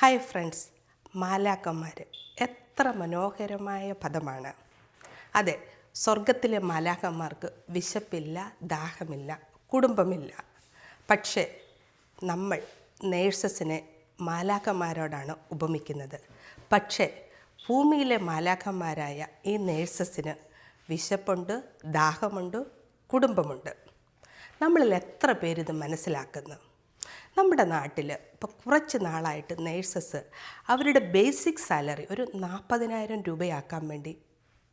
Hi friends, മാലാഖമാർ എത്ര മനോഹരമായ പദമാണ്. അതെ, സ്വർഗത്തിലെ മാലാഖമാർക്ക് വിശപ്പില്ല, ദാഹമില്ല, കുടുംബമില്ല. പക്ഷേ നമ്മൾ നേഴ്സസിനെ മാലാഖമാരോടാണ് ഉപമിക്കുന്നത്. പക്ഷേ ഭൂമിയിലെ മാലാഖമാരായ ഈ നേഴ്സസിന് വിശപ്പുണ്ട്, ദാഹമുണ്ട്, കുടുംബമുണ്ട്. നമ്മളിൽ എത്ര പേരിത് മനസ്സിലാക്കുന്നു? നമ്മുടെ നാട്ടിൽ ഇപ്പോൾ കുറച്ച് നാളായിട്ട് നേഴ്സസ് അവരുടെ ബേസിക് സാലറി ഒരു 40,000 രൂപയാക്കാൻ വേണ്ടി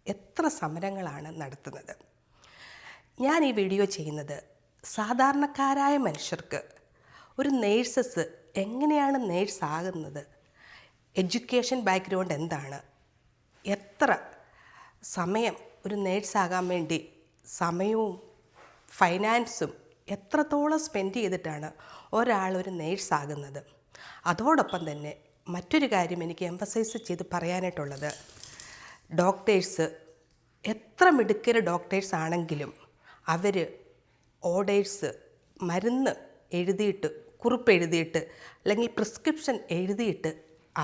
എത്ര സമരങ്ങളാണ് നടത്തുന്നത്. ഞാൻ ഈ വീഡിയോ ചെയ്യുന്നത് സാധാരണക്കാരായ മനുഷ്യർക്ക് ഒരു നേഴ്സസ് എങ്ങനെയാണ് നേഴ്സ് ആകുന്നത്, എഡ്യൂക്കേഷൻ ബാക്ക്ഗ്രൗണ്ട് എന്താണ്, എത്ര സമയം ഒരു നേഴ്സാകാൻ വേണ്ടി സമയവും ഫൈനാൻസും എത്രത്തോളം സ്പെൻഡ് ചെയ്തിട്ടാണ് ഒരാൾ ഒരു നേഴ്സാകുന്നത്. അതോടൊപ്പം തന്നെ മറ്റൊരു കാര്യം എനിക്ക് എംഫസൈസ് ചെയ്ത് പറയാനായിട്ടുള്ളത്, ഡോക്ടേഴ്സ് എത്ര മിടുക്കര് ഡോക്ടേഴ്സ് ആണെങ്കിലും അവർ ഓർഡേഴ്സ് മരുന്ന് എഴുതിയിട്ട്, കുറിപ്പ് എഴുതിയിട്ട് അല്ലെങ്കിൽ പ്രിസ്ക്രിപ്ഷൻ എഴുതിയിട്ട്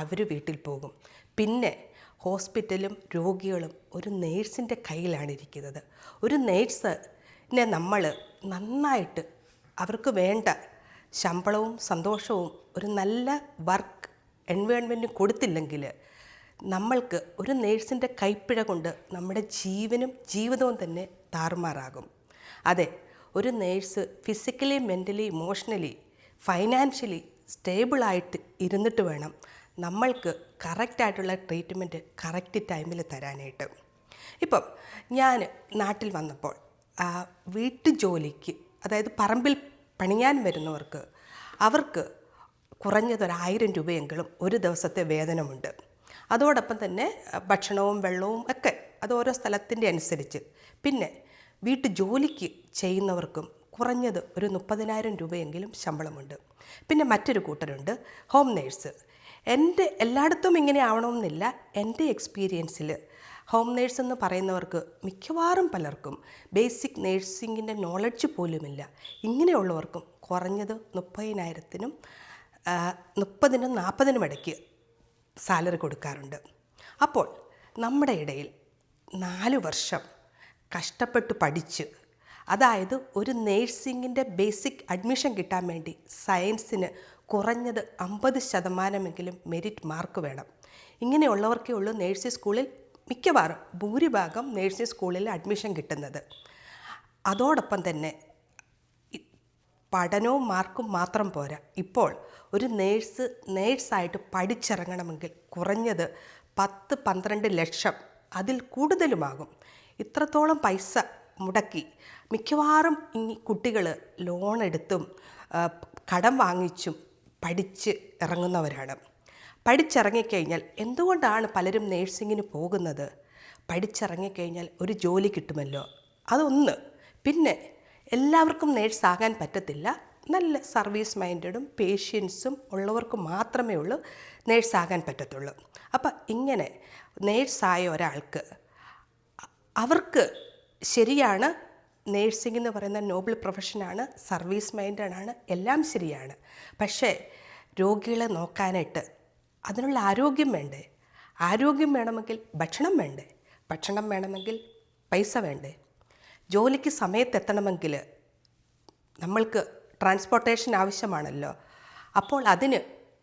അവർ വീട്ടിൽ പോകും. പിന്നെ ഹോസ്പിറ്റലും രോഗികളും ഒരു നേഴ്സിൻ്റെ കയ്യിലാണ് ഇരിക്കുന്നത്. ഒരു നേഴ്സിനെ നമ്മൾ നന്നായിട്ട് അവർക്ക് വേണ്ട ശമ്പളവും സന്തോഷവും ഒരു നല്ല വർക്ക് എൻവയോൺമെൻറ്റും കൊടുത്തില്ലെങ്കിൽ നമ്മൾക്ക് ഒരു നേഴ്സിൻ്റെ കൈപ്പിഴ കൊണ്ട് നമ്മുടെ ജീവിതവും തന്നെ താറുമാറാകും. അതെ, ഒരു nurse physically, mentally, emotionally, financially സ്റ്റേബിളായിട്ട് ഇരുന്നിട്ട് വേണം നമ്മൾക്ക് കറക്റ്റായിട്ടുള്ള ട്രീറ്റ്മെൻറ്റ് കറക്റ്റ് ടൈമിൽ തരാനായിട്ട്. ഇപ്പം ഞാൻ നാട്ടിൽ വന്നപ്പോൾ വീട്ടുജോലിക്ക്, അതായത് പറമ്പിൽ പണിയാൻ വരുന്നവർക്ക് അവർക്ക് കുറഞ്ഞത് 1,000 രൂപയെങ്കിലും ഒരു ദിവസത്തെ വേതനമുണ്ട്. അതോടൊപ്പം തന്നെ ഭക്ഷണവും വെള്ളവും ഒക്കെ അത് ഓരോ സ്ഥലത്തിൻ്റെ അനുസരിച്ച്. പിന്നെ വീട്ടുജോലിക്ക് ചെയ്യുന്നവർക്കും കുറഞ്ഞത് ഒരു 30,000 രൂപയെങ്കിലും ശമ്പളമുണ്ട്. പിന്നെ മറ്റൊരു കൂട്ടരുണ്ട് ഹോം നേഴ്സ്. എല്ലായിടത്തും ഇങ്ങനെ ആവണമെന്നില്ല. എൻ്റെ എക്സ്പീരിയൻസിൽ ഹോം നേഴ്സ് എന്ന് പറയുന്നവർക്ക് മിക്കവാറും പലർക്കും ബേസിക് നേഴ്സിങ്ങിൻ്റെ നോളജ് പോലുമില്ല. ഇങ്ങനെയുള്ളവർക്കും കുറഞ്ഞത് 30,000-നും 30-നും 40-നും ഇടയ്ക്ക് സാലറി കൊടുക്കാറുണ്ട്. അപ്പോൾ നമ്മുടെ ഇടയിൽ 4 വർഷം കഷ്ടപ്പെട്ട് പഠിച്ച്, അതായത് ഒരു നേഴ്സിങ്ങിൻ്റെ ബേസിക് അഡ്മിഷൻ കിട്ടാൻ വേണ്ടി സയൻസിന് കുറഞ്ഞത് 50% മെറിറ്റ് മാർക്ക് വേണം. ഇങ്ങനെയുള്ളവർക്കേ ഉള്ളൂ നേഴ്സിംഗ് സ്കൂളിൽ, മിക്കവാറും ഭൂരിഭാഗം നേഴ്സിംഗ് സ്കൂളിൽ അഡ്മിഷൻ കിട്ടുന്നത്. അതോടൊപ്പം തന്നെ പഠനവും മാർക്കും മാത്രം പോരാ. ഇപ്പോൾ ഒരു നേഴ്സായിട്ട് പഠിച്ചിറങ്ങണമെങ്കിൽ കുറഞ്ഞത് 10-12 ലക്ഷം, അതിൽ കൂടുതലുമാകും. ഇത്രത്തോളം പൈസ മുടക്കി മിക്കവാറും ഈ കുട്ടികൾ ലോൺ എടുത്തും കടം വാങ്ങിച്ചും പഠിച്ച് ഇറങ്ങുന്നവരാണ്. പഠിച്ചിറങ്ങിക്കഴിഞ്ഞാൽ എന്തുകൊണ്ടാണ് പലരും നേഴ്സിങ്ങിന് പോകുന്നത്? പഠിച്ചിറങ്ങിക്കഴിഞ്ഞാൽ ഒരു ജോലി കിട്ടുമല്ലോ, അതൊന്ന്. പിന്നെ എല്ലാവർക്കും നേഴ്സാകാൻ പറ്റത്തില്ല. നല്ല സർവീസ് മൈൻഡഡും പേഷ്യൻസും ഉള്ളവർക്ക് മാത്രമേ ഉള്ളൂ നേഴ്സാകാൻ പറ്റത്തുള്ളൂ. അപ്പം ഇങ്ങനെ നേഴ്സായ ഒരാൾക്ക് അവർക്ക് ശരിയാണ്, നേഴ്സിംഗ് എന്ന് പറയുന്ന നോബിൾ പ്രൊഫഷനാണ്, സർവീസ് മൈൻഡഡാണ്, എല്ലാം ശരിയാണ്. പക്ഷേ രോഗികളെ നോക്കാനായിട്ട് അതിനുള്ള ആരോഗ്യം വേണ്ടേ? ആരോഗ്യം വേണമെങ്കിൽ ഭക്ഷണം വേണ്ടേ? ഭക്ഷണം വേണമെങ്കിൽ പൈസ വേണ്ടേ? ജോലിക്ക് സമയത്തെത്തണമെങ്കിൽ നമ്മൾക്ക് ട്രാൻസ്പോർട്ടേഷൻ ആവശ്യമാണല്ലോ. അപ്പോൾ അതിന്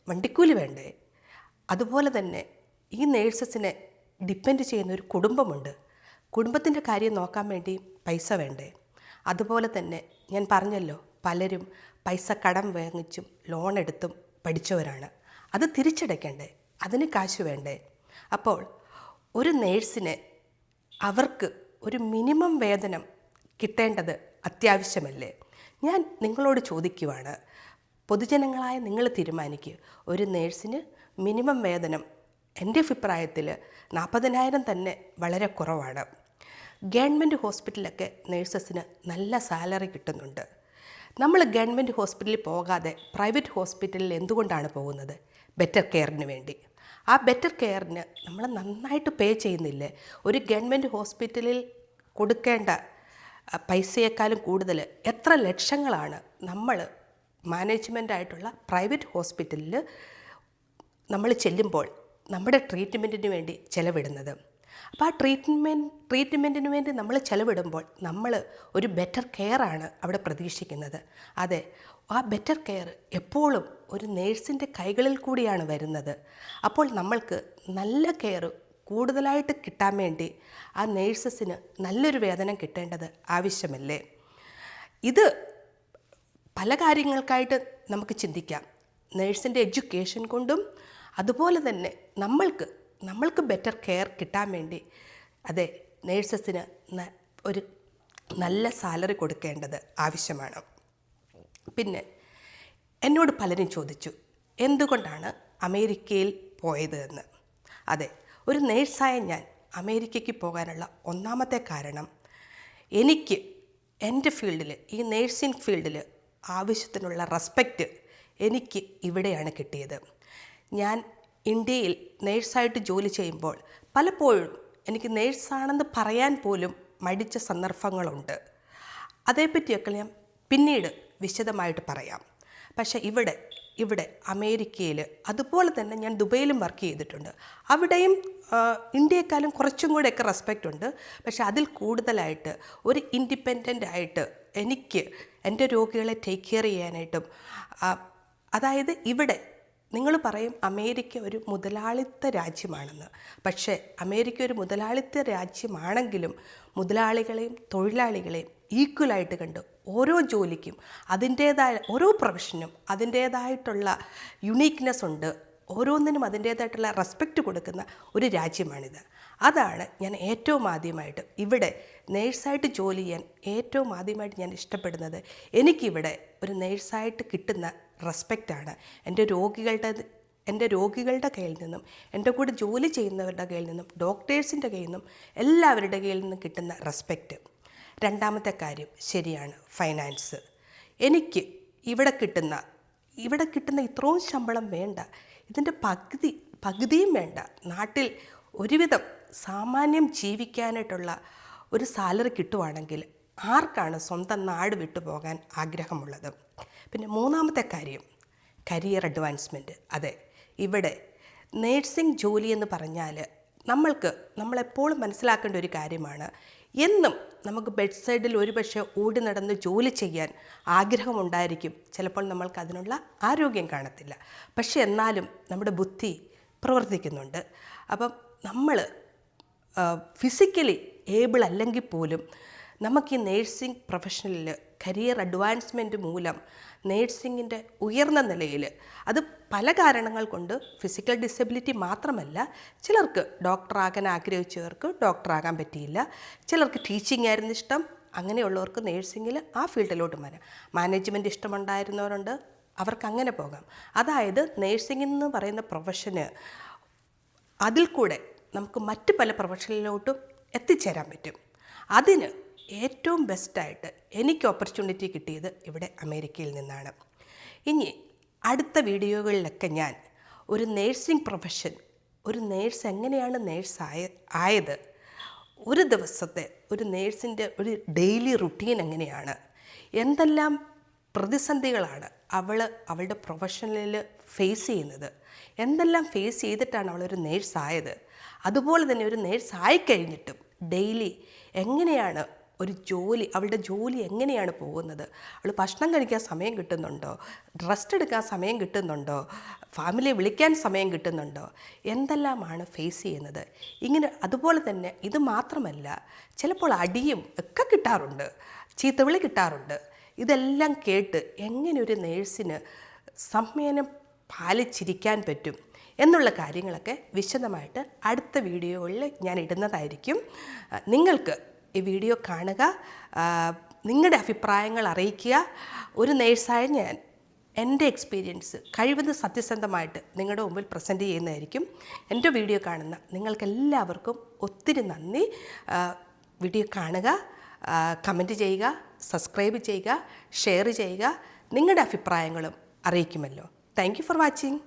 വണ്ടിക്കൂലി വേണ്ടേ? അതുപോലെ തന്നെ ഈ നേഴ്സസിനെ ഡിപ്പെൻഡ് ചെയ്യുന്ന ഒരു കുടുംബമുണ്ട്. കുടുംബത്തിൻ്റെ കാര്യം നോക്കാൻ വേണ്ടി പൈസ വേണ്ടേ? അതുപോലെ തന്നെ ഞാൻ പറഞ്ഞല്ലോ, പലരും പൈസ കടം വാങ്ങിച്ചും ലോൺ എടുത്തും പഠിച്ചവരാണ്. അത് തിരിച്ചടയ്ക്കണ്ടേ? അതിന് കാശ് വേണ്ടേ? അപ്പോൾ ഒരു നേഴ്സിന് അവർക്ക് ഒരു മിനിമം വേതനം കിട്ടേണ്ടത് അത്യാവശ്യമല്ലേ? ഞാൻ നിങ്ങളോട് ചോദിക്കുവാണ്, പൊതുജനങ്ങളായ നിങ്ങൾ തീരുമാനിക്കുക. ഒരു നേഴ്സിന് മിനിമം വേതനം എൻ്റെ അഭിപ്രായത്തിൽ 40,000 തന്നെ വളരെ കുറവാണ്. ഗവൺമെൻറ് ഹോസ്പിറ്റലൊക്കെ നേഴ്സസിന് നല്ല സാലറി കിട്ടുന്നുണ്ട്. നമ്മൾ ഗവൺമെൻറ് ഹോസ്പിറ്റലിൽ പോകാതെ പ്രൈവറ്റ് ഹോസ്പിറ്റലിൽ എന്തുകൊണ്ടാണ് പോകുന്നത്? ബെറ്റർ കെയറിന് വേണ്ടി. ആ ബെറ്റർ കെയറിന് നമ്മൾ നന്നായിട്ട് പേ ചെയ്യുന്നില്ലേ? ഒരു ഗവൺമെൻറ് ഹോസ്പിറ്റലിൽ കൊടുക്കേണ്ട പൈസയേക്കാളും കൂടുതൽ എത്ര ലക്ഷങ്ങളാണ് നമ്മൾ മാനേജ്മെൻ്റായിട്ടുള്ള പ്രൈവറ്റ് ഹോസ്പിറ്റലിൽ നമ്മൾ ചെല്ലുമ്പോൾ നമ്മുടെ ട്രീറ്റ്മെൻറ്റിന് വേണ്ടി ചിലവിടുന്നത്. അപ്പോൾ ആ ട്രീറ്റ്മെൻറ്റിന് വേണ്ടി നമ്മൾ ചിലവിടുമ്പോൾ നമ്മൾ ഒരു ബെറ്റർ കെയറാണ് അവിടെ പ്രതീക്ഷിക്കുന്നത്. അതെ, ആ ബെറ്റർ കെയർ എപ്പോഴും ഒരു നേഴ്സിൻ്റെ കൈകളിൽ കൂടിയാണ് വരുന്നത്. അപ്പോൾ നമ്മൾക്ക് നല്ല കെയർ കൂടുതലായിട്ട് കിട്ടാൻ വേണ്ടി ആ നേഴ്സസിന് നല്ലൊരു വേതനം കിട്ടേണ്ടത് ആവശ്യമല്ലേ? ഇത് പല കാര്യങ്ങൾക്കായിട്ട് നമുക്ക് ചിന്തിക്കാം. നേഴ്സിൻ്റെ എഡ്യൂക്കേഷൻ കൊണ്ടും അതുപോലെ തന്നെ നമ്മൾക്ക് ബെറ്റർ കെയർ കിട്ടാൻ വേണ്ടി അതെ നേഴ്സസിന് ഒരു നല്ല സാലറി കൊടുക്കേണ്ടത് ആവശ്യമാണ്. പിന്നെ എന്നോട് പലരും ചോദിച്ചു എന്തുകൊണ്ടാണ് അമേരിക്കയിൽ പോയത് എന്ന്. അതെ, ഒരു നേഴ്സായ ഞാൻ അമേരിക്കയ്ക്ക് പോകാനുള്ള ഒന്നാമത്തെ കാരണം എനിക്ക് എൻ്റെ ഫീൽഡിൽ, ഈ നേഴ്സിംഗ് ഫീൽഡിൽ ആവശ്യത്തിനുള്ള റെസ്പെക്റ്റ് എനിക്ക് ഇവിടെയാണ് കിട്ടിയത്. ഞാൻ ഇന്ത്യയിൽ നേഴ്സായിട്ട് ജോലി ചെയ്യുമ്പോൾ പലപ്പോഴും എനിക്ക് നേഴ്സാണെന്ന് പറയാൻ പോലും മടിച്ച സന്ദർഭങ്ങളുണ്ട്. അതേപ്പറ്റിയൊക്കെ ഞാൻ പിന്നീട് വിശദമായിട്ട് പറയാം. പക്ഷേ ഇവിടെ അമേരിക്കയിൽ അതുപോലെ തന്നെ ഞാൻ ദുബൈയിലും വർക്ക് ചെയ്തിട്ടുണ്ട്. അവിടെയും ഇന്ത്യയെക്കാളും കുറച്ചും കൂടെയൊക്കെ റെസ്പെക്റ്റ് ഉണ്ട്. പക്ഷേ അതിൽ കൂടുതലായിട്ട് ഒരു ഇൻഡിപെൻഡൻ്റ് ആയിട്ട് എനിക്ക് എൻ്റെ രോഗികളെ ടേക്ക് കെയർ ചെയ്യാനായിട്ടും, അതായത് ഇവിടെ നിങ്ങൾ പറയും അമേരിക്ക ഒരു മുതലാളിത്ത രാജ്യമാണെന്ന്. പക്ഷേ അമേരിക്ക ഒരു മുതലാളിത്ത രാജ്യമാണെങ്കിലും മുതലാളികളെയും തൊഴിലാളികളെയും ഈക്വലായിട്ട് കണ്ട് ഓരോ ജോലിക്കും അതിൻ്റേതായ, ഓരോ പ്രൊഫഷനും അതിൻ്റേതായിട്ടുള്ള യുണീക്ക്നെസ് ഉണ്ട്. ഓരോന്നിനും അതിൻ്റേതായിട്ടുള്ള റെസ്പെക്റ്റ് കൊടുക്കുന്ന ഒരു രാജ്യമാണിത്. അതാണ് ഞാൻ ഏറ്റവും ആദ്യമായിട്ട് ഇവിടെ നേഴ്സായിട്ട് ജോലി ചെയ്യാൻ ഏറ്റവും ആദ്യമായിട്ട് ഞാൻ ഇഷ്ടപ്പെടുന്നത്. എനിക്കിവിടെ ഒരു നേഴ്സായിട്ട് കിട്ടുന്ന റെസ്പെക്റ്റാണ് എൻ്റെ രോഗികളുടെ കയ്യിൽ നിന്നും, എൻ്റെ കൂടെ ജോലി ചെയ്യുന്നവരുടെ കയ്യിൽ നിന്നും, ഡോക്ടേഴ്സിൻ്റെ കയ്യിൽ നിന്നും, എല്ലാവരുടെ കയ്യിൽ നിന്നും കിട്ടുന്ന റെസ്പെക്റ്റ്. രണ്ടാമത്തെ കാര്യം ശരിയാണ്, ഫൈനാൻസ്. എനിക്ക് ഇവിടെ കിട്ടുന്ന ഇത്രയും ശമ്പളം വേണ്ട, ഇതിൻ്റെ പകുതിയും വേണ്ട. നാട്ടിൽ ഒരുവിധം സാമാന്യം ജീവിക്കാനായിട്ടുള്ള ഒരു സാലറി കിട്ടുവാണെങ്കിൽ ആർക്കാണ് സ്വന്തം നാട് വിട്ടു പോകാൻ ആഗ്രഹമുള്ളത്? പിന്നെ മൂന്നാമത്തെ കാര്യം കരിയർ അഡ്വാൻസ്മെൻറ്റ്. അതെ, ഇവിടെ നേഴ്സിംഗ് ജോലി എന്ന് പറഞ്ഞാൽ നമ്മളെപ്പോഴും മനസ്സിലാക്കേണ്ട ഒരു കാര്യമാണ്. എന്നും നമുക്ക് ബെഡ് സൈഡിൽ ഒരുപക്ഷെ ഓടി നടന്ന് ജോലി ചെയ്യാൻ ആഗ്രഹമുണ്ടായിരിക്കും. ചിലപ്പോൾ നമ്മൾക്ക് അതിനുള്ള ആരോഗ്യം കാണത്തില്ല. പക്ഷെ എന്നാലും നമ്മുടെ ബുദ്ധി പ്രവർത്തിക്കുന്നുണ്ട്. അപ്പം നമ്മൾ ഫിസിക്കലി ഏബിൾ അല്ലെങ്കിൽ പോലും നമുക്ക് ഈ നേഴ്സിംഗ് പ്രൊഫഷനിൽ കരിയർ അഡ്വാൻസ്മെൻറ്റ് മൂലം നേഴ്സിങ്ങിൻ്റെ ഉയർന്ന നിലയിൽ, അത് പല കാരണങ്ങൾ കൊണ്ട്, ഫിസിക്കൽ ഡിസബിലിറ്റി മാത്രമല്ല, ചിലർക്ക് ഡോക്ടറാകാൻ ആഗ്രഹിച്ചവർക്ക് ഡോക്ടറാകാൻ പറ്റിയില്ല, ചിലർക്ക് ടീച്ചിങ് ആയിരുന്നു ഇഷ്ടം, അങ്ങനെയുള്ളവർക്ക് നേഴ്സിങ്ങിൽ ആ ഫീൽഡിലോട്ട് വരാം. മാനേജ്മെൻറ്റ് ഇഷ്ടമുണ്ടായിരുന്നവരുണ്ട്, അവർക്ക് അങ്ങനെ പോകാം. അതായത് നേഴ്സിംഗ് എന്ന് പറയുന്ന പ്രൊഫഷന് അതിൽ കൂടെ നമുക്ക് മറ്റ് പല പ്രൊഫഷനിലോട്ടും എത്തിച്ചേരാൻ പറ്റും. അതിന് ഏറ്റവും ബെസ്റ്റായിട്ട് എനിക്ക് ഓപ്പർച്യൂണിറ്റി കിട്ടിയത് ഇവിടെ അമേരിക്കയിൽ നിന്നാണ്. ഇനി അടുത്ത വീഡിയോകളിലൊക്കെ ഞാൻ ഒരു നേഴ്സിംഗ് പ്രൊഫഷൻ, ഒരു നേഴ്സ് എങ്ങനെയാണ് ആയത്, ഒരു ദിവസത്തെ ഒരു നേഴ്സിൻ്റെ ഒരു ഡെയിലി റുട്ടീൻ എങ്ങനെയാണ്, എന്തെല്ലാം പ്രതിസന്ധികളാണ് അവളുടെ പ്രൊഫഷനിൽ ഫേസ് ചെയ്യുന്നത്, എന്തെല്ലാം ഫേസ് ചെയ്തിട്ടാണ് അവളൊരു നേഴ്സായത്, അതുപോലെ തന്നെ ഒരു നേഴ്സായിക്കഴിഞ്ഞിട്ടും ഡെയിലി എങ്ങനെയാണ് അവളുടെ ജോലി എങ്ങനെയാണ് പോകുന്നത്, അവൾ ഭക്ഷണം കഴിക്കാൻ സമയം കിട്ടുന്നുണ്ടോ, റെസ്റ്റ് എടുക്കാൻ സമയം കിട്ടുന്നുണ്ടോ, ഫാമിലിയെ വിളിക്കാൻ സമയം കിട്ടുന്നുണ്ടോ, എന്തെല്ലാമാണ് ഫേസ് ചെയ്യുന്നത്. ഇങ്ങനെ അതുപോലെ തന്നെ ഇത് മാത്രമല്ല, ചിലപ്പോൾ അടിയും ഒക്കെ കിട്ടാറുണ്ട്, ചീത്തവിളി കിട്ടാറുണ്ട്. ഇതെല്ലാം കേട്ട് എങ്ങനെ ഒരു നേഴ്സിന് സംയമനം പാലിച്ചിരിക്കാൻ പറ്റും എന്നുള്ള കാര്യങ്ങളൊക്കെ വിശദമായിട്ട് അടുത്ത വീഡിയോകളിൽ ഞാൻ ഇടുന്നതായിരിക്കും. നിങ്ങൾക്ക് ഈ വീഡിയോ കാണുക, നിങ്ങളുടെ അഭിപ്രായങ്ങൾ അറിയിക്കുക. ഒരു നേഴ്സായ ഞാൻ എൻ്റെ എക്സ്പീരിയൻസ് കഴിവതും സത്യസന്ധമായിട്ട് നിങ്ങളുടെ മുമ്പിൽ പ്രസൻറ്റ് ചെയ്യുന്നതായിരിക്കും. എൻ്റെ വീഡിയോ കാണുന്ന നിങ്ങൾക്കെല്ലാവർക്കും ഒത്തിരി നന്ദി. വീഡിയോ കാണുക, കമൻറ്റ് ചെയ്യുക, സബ്സ്ക്രൈബ് ചെയ്യുക, ഷെയർ ചെയ്യുക. നിങ്ങളുടെ അഭിപ്രായങ്ങളും അറിയിക്കുമല്ലോ. Thank you for watching.